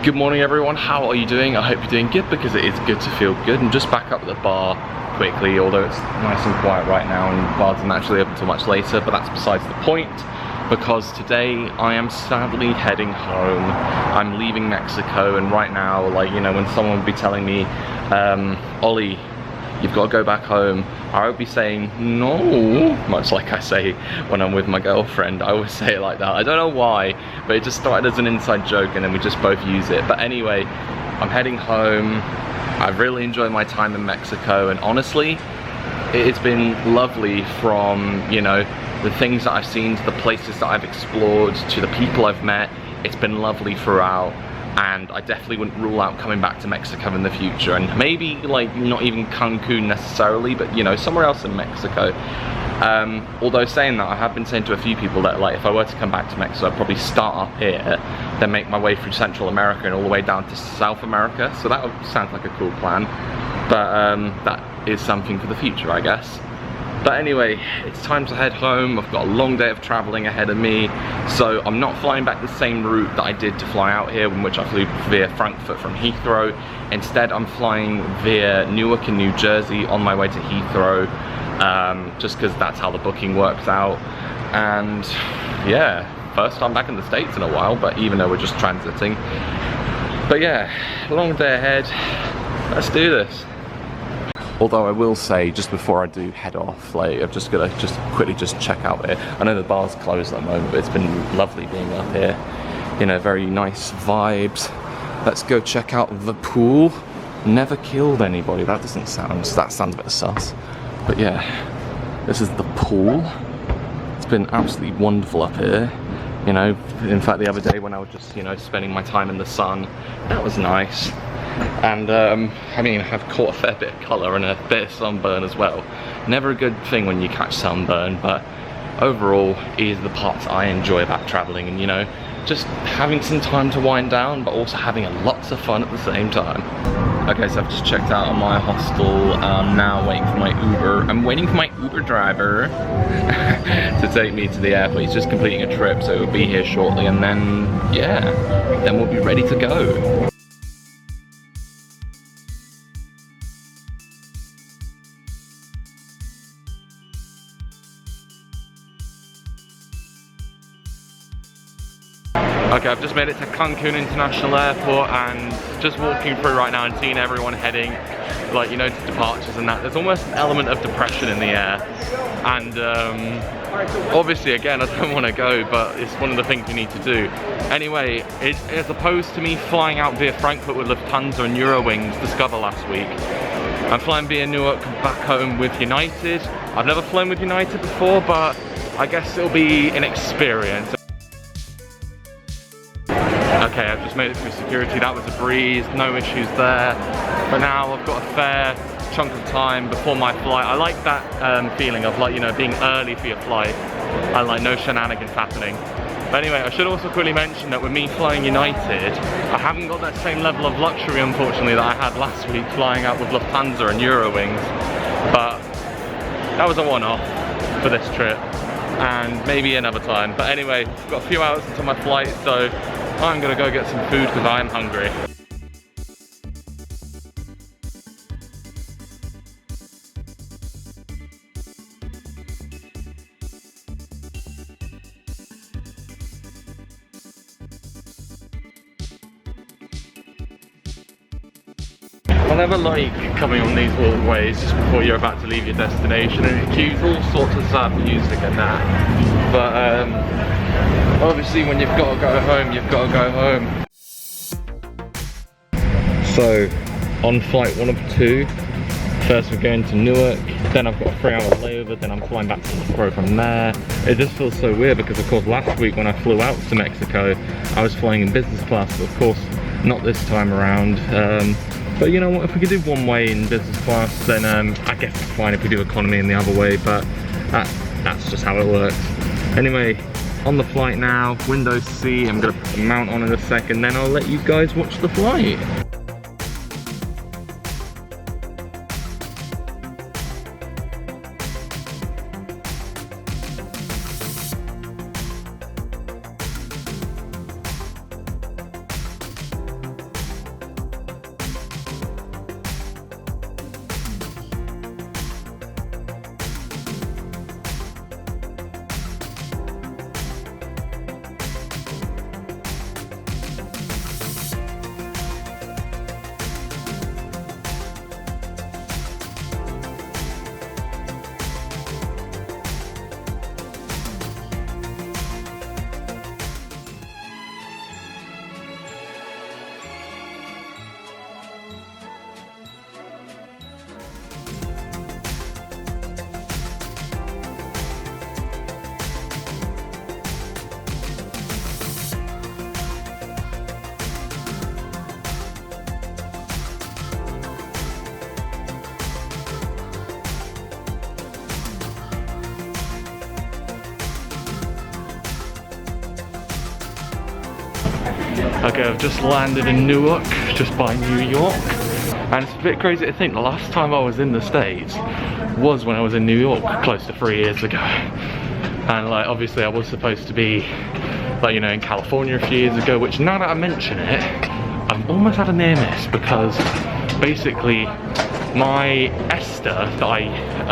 Good morning everyone, how are you doing? I hope you're doing good because it is good to feel good. And just back up at the bar quickly, although it's nice and quiet right now and bars aren't actually open until much later, but that's besides the point. Because today I am sadly heading home. I'm leaving Mexico, and right now, like, you know, when someone would be telling me, Ollie, you've got to go back home, I would be saying no, much like I say when I'm with my girlfriend. I always say it like that. I don't know why, but it just started as an inside joke and then we just both use it. But anyway, I'm heading home. I've really enjoyed my time in Mexico, and honestly, it's been lovely from, you know, the things that I've seen, to the places that I've explored, to the people I've met. It's been lovely throughout. And I definitely wouldn't rule out coming back to Mexico in the future, and maybe like not even Cancun necessarily, but you know, somewhere else in Mexico. Although saying that, I have been saying to a few people that like if I were to come back to Mexico, I'd probably start up here, then make my way through Central America and all the way down to South America. So that would sound like a cool plan, but that is something for the future, I guess. But anyway, it's time to head home. I've got a long day of traveling ahead of me, so I'm not flying back the same route that I did to fly out here, in which I flew via Frankfurt from Heathrow. Instead, I'm flying via Newark in New Jersey on my way to Heathrow, just because that's how the booking works out. And yeah, first time back in the States in a while, but even though we're just transiting. But yeah, long day ahead. Let's do this. Although I will say, just before I do head off, like I'm just gonna quickly check out here. I know the bar's closed at the moment, but it's been lovely being up here. You know, very nice vibes. Let's go check out the pool. Never killed anybody. That sounds a bit sus. But yeah, this is the pool. It's been absolutely wonderful up here. You know, in fact, the other day when I was just, you know, spending my time in the sun, that was nice. And I mean, I've caught a fair bit of colour and a bit of sunburn as well. Never a good thing when you catch sunburn, but overall it is the parts I enjoy about travelling, and you know, just having some time to wind down but also having lots of fun at the same time. Okay, so I've just checked out of my hostel. I'm now waiting for my Uber. I'm waiting for my Uber driver to take me to the airport. He's just completing a trip, so he'll be here shortly, and then yeah, then we'll be ready to go. Okay, I've just made it to Cancun International Airport, and just walking through right now and seeing everyone heading, like, you know, to departures and that, there's almost an element of depression in the air. And obviously, again, I don't want to go, but it's one of the things we need to do. Anyway, as opposed to me flying out via Frankfurt with Lufthansa and Eurowings, Discover last week, I'm flying via Newark back home with United. I've never flown with United before, but I guess it'll be an experience. Okay, I've just made it through security. That was a breeze, no issues there. But now I've got a fair chunk of time before my flight. I like that feeling of, like, you know, being early for your flight and like no shenanigans happening. But anyway, I should also quickly mention that with me flying United, I haven't got that same level of luxury, unfortunately, that I had last week flying out with Lufthansa and Eurowings. But that was a one-off for this trip, and maybe another time. But anyway, I've got a few hours until my flight, so I'm gonna go get some food because I am hungry. I never like coming on these walkways just before you're about to leave your destination, and it cues all sorts of sad music and that. But obviously when you've got to go home, you've got to go home. So, on flight 1 of 2, first we're going to Newark, then I've got a 3-hour layover, then I'm flying back to Heathrow from there. It just feels so weird because, of course, last week when I flew out to Mexico, I was flying in business class, but of course, not this time around. But you know what, if we could do one way in business class, then I guess it's fine if we do economy in the other way, but that's just how it works. Anyway, on the flight now, window C, I'm gonna put the mount on in a second, then I'll let you guys watch the flight. Okay, I've just landed in Newark, just by New York. And it's a bit crazy to think the last time I was in the States was when I was in New York close to 3 years ago. And like, obviously I was supposed to be, like, you know, in California a few years ago, which now that I mention it, I've almost had a near miss because basically my ESTA that I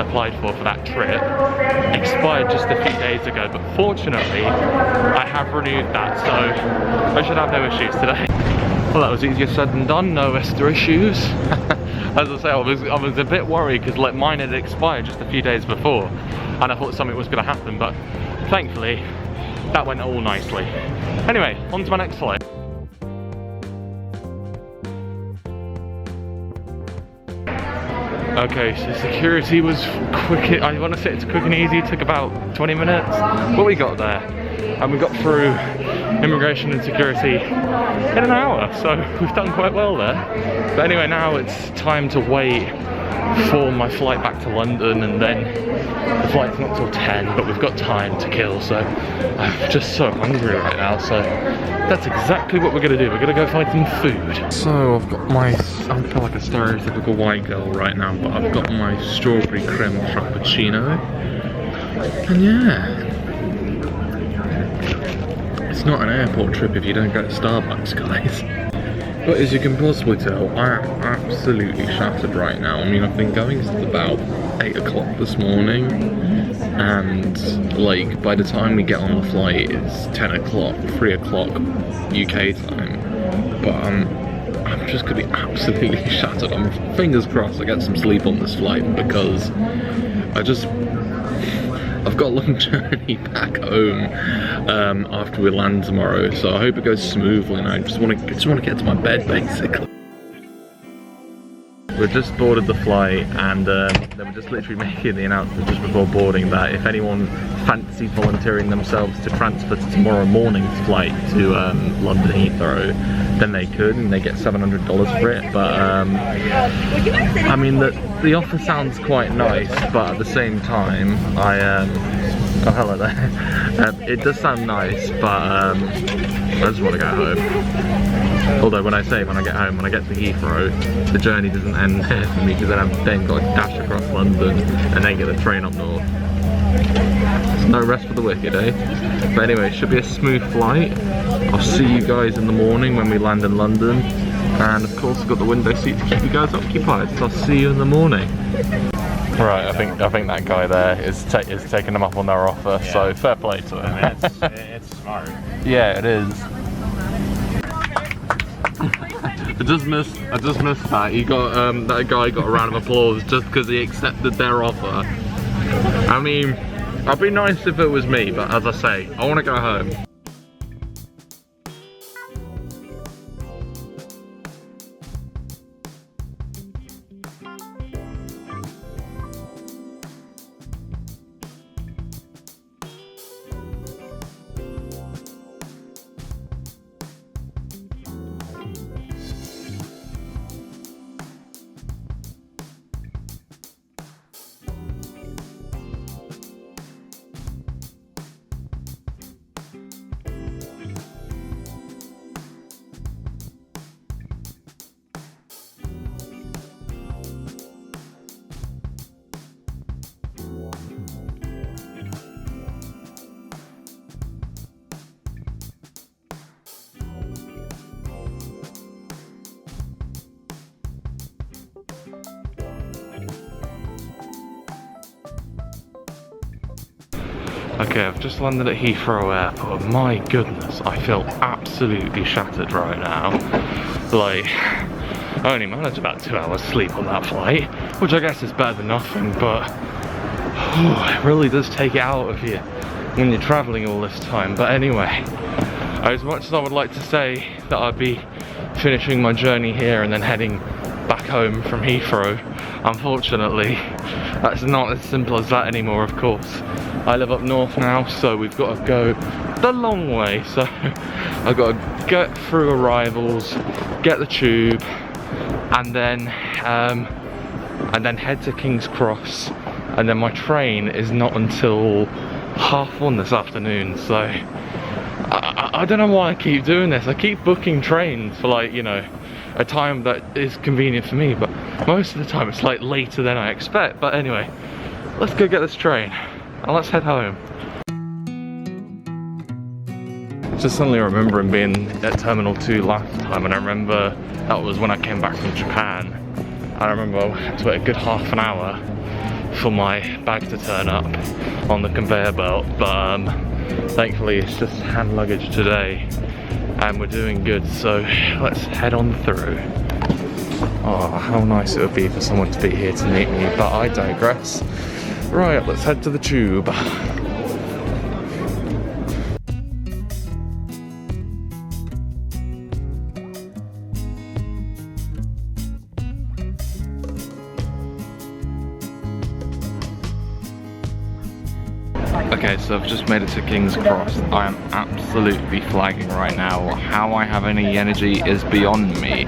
applied for that trip expired just a few days ago, but fortunately I have renewed that, so I should have no issues today. Well, that was easier said than done, no ESTA issues. As I say, I was a bit worried because like mine had expired just a few days before and I thought something was going to happen, but thankfully that went all nicely. Anyway, on to my next flight. Okay, so security was quick. I want to say it's quick and easy. It took about 20 minutes, but we got there. And we got through immigration and security in an hour, so we've done quite well there. But anyway, now it's time to wait for my flight back to London, and then the flight's not till 10, but we've got time to kill, so I'm just so hungry right now, so that's exactly what we're gonna do. We're gonna go find some food. So I've got my, I feel like a stereotypical white girl right now, but I've got my strawberry creme frappuccino, and yeah. It's not an airport trip if you don't go to Starbucks, guys. But as you can possibly tell, I am absolutely shattered right now. I mean, I've been going since about 8 o'clock this morning, and like by the time we get on the flight, it's 10 o'clock, 3 o'clock UK time. But I'm just gonna be absolutely shattered. I'm fingers crossed I get some sleep on this flight because I've got a long journey back home after we land tomorrow, so I hope it goes smoothly, and I just want to get to my bed basically. We've just boarded the flight, and they were just literally making the announcement just before boarding that if anyone fancied volunteering themselves to transfer to tomorrow morning's flight to London Heathrow, then they could, and they get $700 for it. But I mean, the offer sounds quite nice, but at the same time, oh hello there. It does sound nice, but I just want to go home. Although when I get home, when I get to Heathrow, the journey doesn't end there for me, because then I've then got to dash across London and then get a train up north. There's no rest for the wicked, eh? But anyway, it should be a smooth flight. I'll see you guys in the morning when we land in London. And of course I've got the window seat to keep you guys occupied, so I'll see you in the morning. Right, I think that guy there is taking them up on their offer, yeah. So fair play to him. I mean, it's smart. Yeah, it is. I just missed that. He got that guy got a round of applause just because he accepted their offer. I mean, I'd be nice if it was me, but as I say, I want to go home. Okay, I've just landed at Heathrow Airport. My goodness, I feel absolutely shattered right now. Like, I only managed about 2 hours sleep on that flight, which I guess is better than nothing, but it really does take it out of you when you're traveling all this time. But anyway, as much as I would like to say that I'd be finishing my journey here and then heading back home from Heathrow, unfortunately, that's not as simple as that anymore, of course. I live up north now, so we've got to go the long way. So I've got to get through arrivals, get the tube, and then head to King's Cross. And then my train is not until 1:30 this afternoon. So I don't know why I keep doing this. I keep booking trains for like, you know, a time that is convenient for me, but most of the time it's like later than I expect. But anyway, let's go get this train and let's head home. Just suddenly remembering being at Terminal 2 last time, and I remember that was when I came back from Japan. I remember I had to wait a good half an hour for my bag to turn up on the conveyor belt, but thankfully it's just hand luggage today and we're doing good, so let's head on through. Oh, how nice it would be for someone to be here to meet me, but I digress. Right, let's head to the tube. Okay, so I've just made it to King's Cross. I am absolutely flagging right now. How I have any energy is beyond me.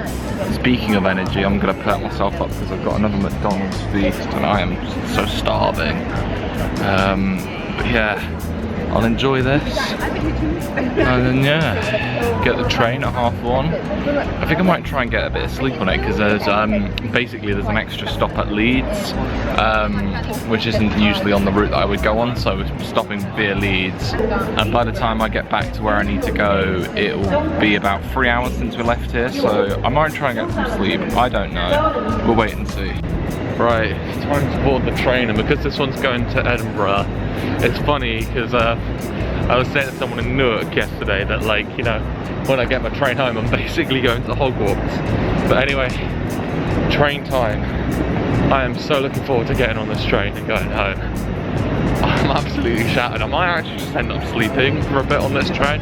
Speaking of energy, I'm gonna perk myself up because I've got another McDonald's feast and I am so starving. But yeah, I'll enjoy this. And then yeah, get the train at 1:30. I think I might try and get a bit of sleep on it because there's basically there's an extra stop at Leeds, which isn't usually on the route that I would go on, so we're stopping via Leeds. And by the time I get back to where I need to go, it will be about 3 hours since we left here, so I might try and get some sleep. I don't know. We'll wait and see. Right, it's time to board the train, and because this one's going to Edinburgh, it's funny because I was saying to someone in Newark yesterday that, like, you know, when I get my train home, I'm basically going to Hogwarts. But anyway, train time. I am so looking forward to getting on this train and going home. I'm absolutely shattered. I might actually just end up sleeping for a bit on this train.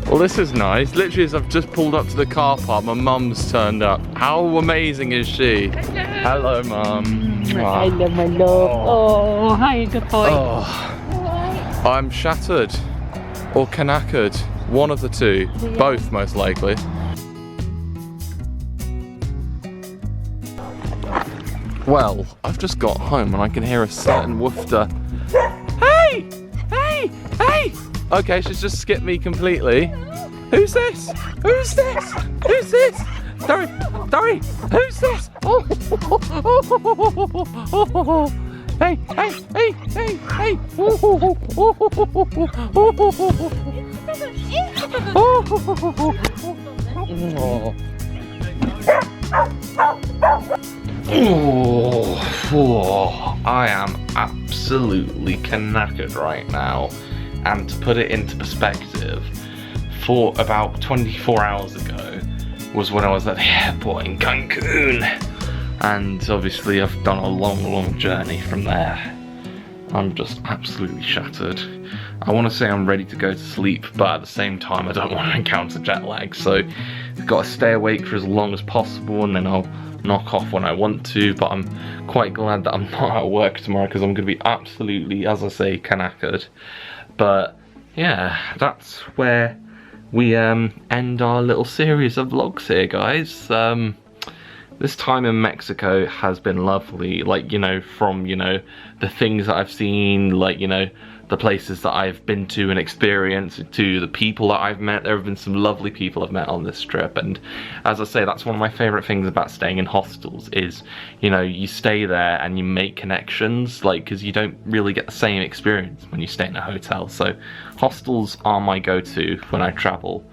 Well, this is nice. Literally, as I've just pulled up to the car park, my mum's turned up. How amazing is she? Hello, Mum. Hello, my love. Oh, hi, good boy. Oh, I'm shattered. Or knackered. One of the two. Yeah. Both, most likely. Well, I've just got home and I can hear a certain woofter. Hey! Hey! Hey! Okay, she's just skipped me completely. Who's this? Who's this? Who's this? Sorry, sorry. Who's this? Oh, hey, hey, hey, hey, hey. Oh, I am absolutely knackered right now. And to put it into perspective, for about 24 hours ago was when I was at the airport in Cancun. And obviously I've done a long journey from there. I'm just absolutely shattered. I want to say I'm ready to go to sleep, but at the same time I don't want to encounter jet lag. So I've got to stay awake for as long as possible and then I'll knock off when I want to. But I'm quite glad that I'm not at work tomorrow because I'm going to be absolutely, as I say, knackered. But yeah, that's where we end our little series of vlogs here, guys. This time in Mexico has been lovely, like, you know, from, you know, the things that I've seen, like, you know, the places that I've been to and experienced, to the people that I've met. There have been some lovely people I've met on this trip, and as I say, that's one of my favourite things about staying in hostels is, you know, you stay there and you make connections, like, because you don't really get the same experience when you stay in a hotel. So hostels are my go-to when I travel.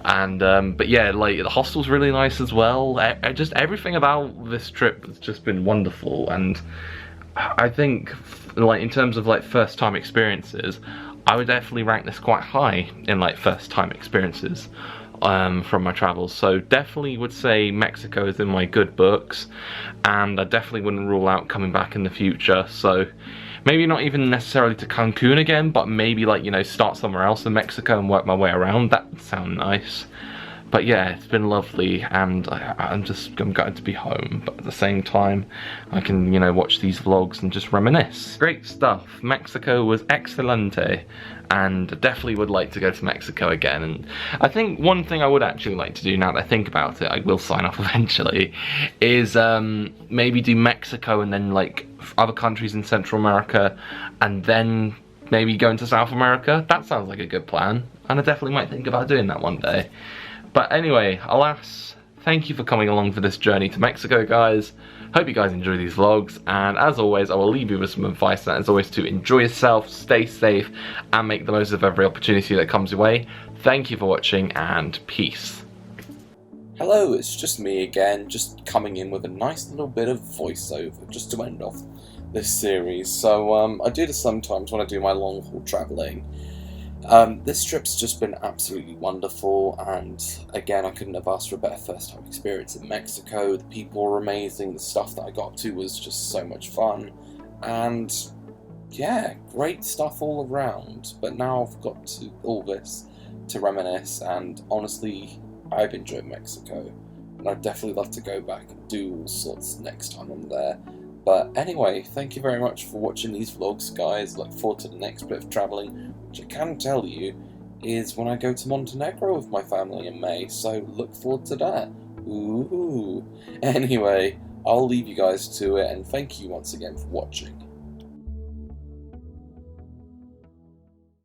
And but yeah, like, the hostel's really nice as well. Just everything about this trip has just been wonderful, and I think, like, in terms of like first time experiences, I would definitely rank this quite high in like first time experiences from my travels. So definitely would say Mexico is in my good books, and I definitely wouldn't rule out coming back in the future. So maybe not even necessarily to Cancun again, but maybe, like, you know, start somewhere else in Mexico and work my way around. That would sound nice. But yeah, it's been lovely, and I'm glad to be home. But at the same time, I can, you know, watch these vlogs and just reminisce. Great stuff. Mexico was excelente, and definitely would like to go to Mexico again. And I think one thing I would actually like to do, now that I think about it, I will sign off eventually, is maybe do Mexico and then like other countries in Central America, and then maybe go into South America. That sounds like a good plan, and I definitely might think about doing that one day. But anyway, alas, thank you for coming along for this journey to Mexico, guys. Hope you guys enjoy these vlogs, and as always, I will leave you with some advice, and that is always to enjoy yourself, stay safe, and make the most of every opportunity that comes your way. Thank you for watching, and peace. Hello, it's just me again, just coming in with a nice little bit of voiceover, just to end off this series. So, I do this sometimes when I do my long-haul travelling. This trip's just been absolutely wonderful, and again, I couldn't have asked for a better first-time experience in Mexico. The people were amazing, the stuff that I got up to was just so much fun, and yeah, great stuff all around. But now I've got to all this to reminisce, and honestly, I've enjoyed Mexico, and I'd definitely love to go back and do all sorts next time I'm there. But anyway, thank you very much for watching these vlogs, guys. Look forward to the next bit of travelling, which I can tell you is when I go to Montenegro with my family in May, so look forward to that. Ooh. Anyway, I'll leave you guys to it, and thank you once again for watching.